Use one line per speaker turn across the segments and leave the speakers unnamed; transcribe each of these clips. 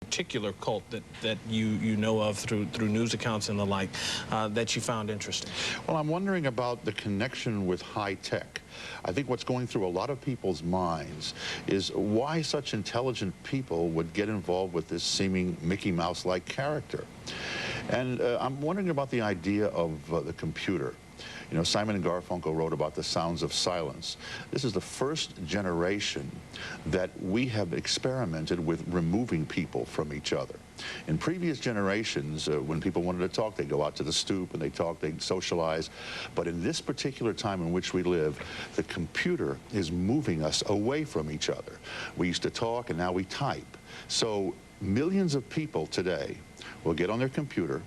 particular cult that you know of through news accounts and the like that you found interesting?
Well, I'm wondering about the connection with high tech. I think what's going through a lot of people's minds is why such intelligent people would get involved with this seeming Mickey Mouse-like character. And I'm wondering about the idea of the computer. You know, Simon and Garfunkel wrote about the sounds of silence. This is the first generation that we have experimented with removing people from each other. In previous generations, when people wanted to talk, they'd go out to the stoop and they'd talk, they'd socialize. But in this particular time in which we live, the computer is moving us away from each other. We used to talk and now we type. So millions of people today will get on their computer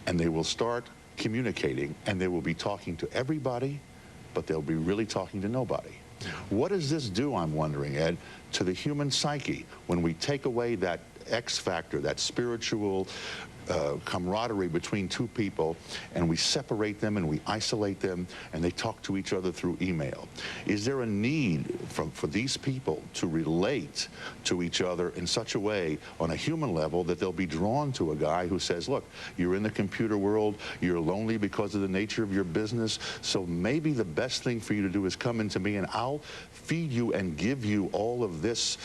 and they will start communicating, and they will be talking to everybody, but they'll be really talking to nobody. What does this do, I'm wondering, Ed, to the human psyche when we take away that X factor, that spiritual camaraderie between two people, and we separate them and we isolate them and they talk to each other through email? Is there a need for these people to relate to each other in such a way on a human level that they'll be drawn to a guy who says, look, you're in the computer world, you're lonely because of the nature of your business, so maybe the best thing for you to do is come into me and I'll feed you and give you all of this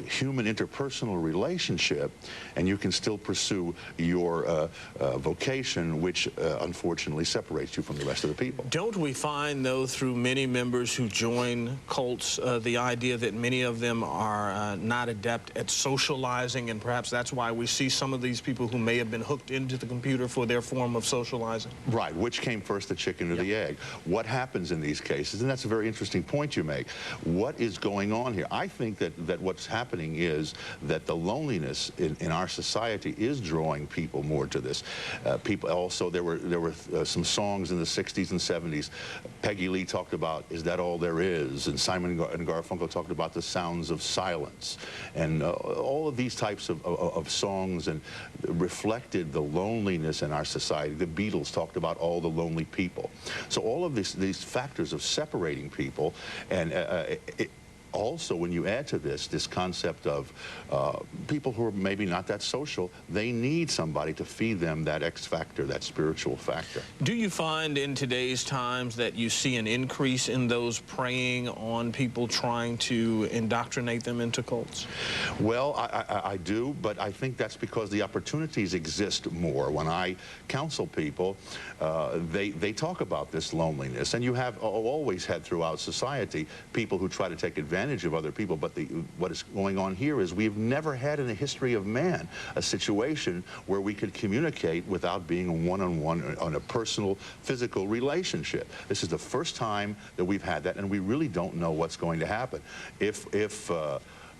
human interpersonal relationship, and you can still pursue your vocation, which unfortunately separates you from the rest of the people.
Don't we find, though, through many members who join cults, the idea that many of them are not adept at socializing, and perhaps that's why we see some of these people who may have been hooked into the computer for their form of socializing?
Right. Which came first, the chicken or the egg? What happens in these cases? And that's a very interesting point you make. What is going on here? I think that what's happening is that the loneliness in our society is drawing people more to this. People also, there were some songs in the 60s and 70s. Peggy Lee talked about, "Is That All There Is?" And Simon and Garfunkel talked about the sounds of silence. And all of these types of songs and reflected the loneliness in our society. The Beatles talked about all the lonely people. So all of these factors of separating people, and also, when you add to this concept of people who are maybe not that social, they need somebody to feed them that X factor, that spiritual factor.
Do you find in today's times that you see an increase in those preying on people, trying to indoctrinate them into cults?
Well, I do, but I think that's because the opportunities exist more. When I counsel people, they talk about this loneliness, and you have always had throughout society people who try to take advantage of other people, but what is going on here is we've never had in the history of man a situation where we could communicate without being one-on-one on a personal, physical relationship. This is the first time that we've had that, and we really don't know what's going to happen. If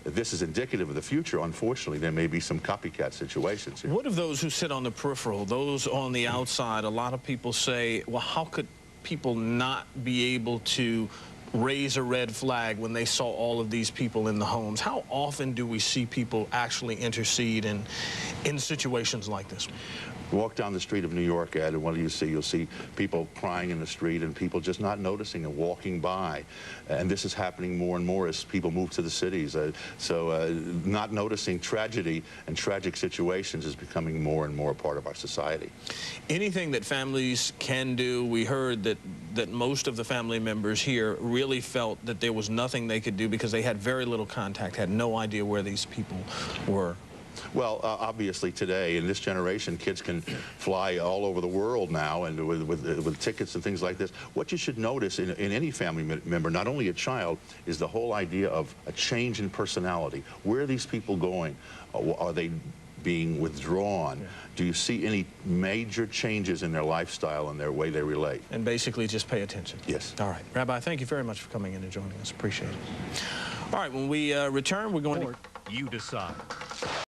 this is indicative of the future, unfortunately, there may be some copycat situations here.
What of those who sit on the peripheral, those on the outside? A lot of people say, well, how could people not be able to raise a red flag when they saw all of these people in the homes? How often do we see people actually intercede in situations like this one?
Walk down the street of New York, Ed, and what do you see? You'll see people crying in the street and people just not noticing and walking by. And this is happening more and more as people move to the cities. Not noticing tragedy and tragic situations is becoming more and more a part of our society.
Anything that families can do? We heard that most of the family members here really felt that there was nothing they could do because they had very little contact, had no idea where these people were.
Well, obviously today, in this generation, kids can fly all over the world now, and with tickets and things like this. What you should notice in any family member, not only a child, is the whole idea of a change in personality. Where are these people going? Are they being withdrawn? Yeah. Do you see any major changes in their lifestyle and their way they relate?
And basically just pay attention.
Yes.
All right. Rabbi, thank you very much for coming in and joining us. Appreciate it. All right, when we return, we're going to...
You decide.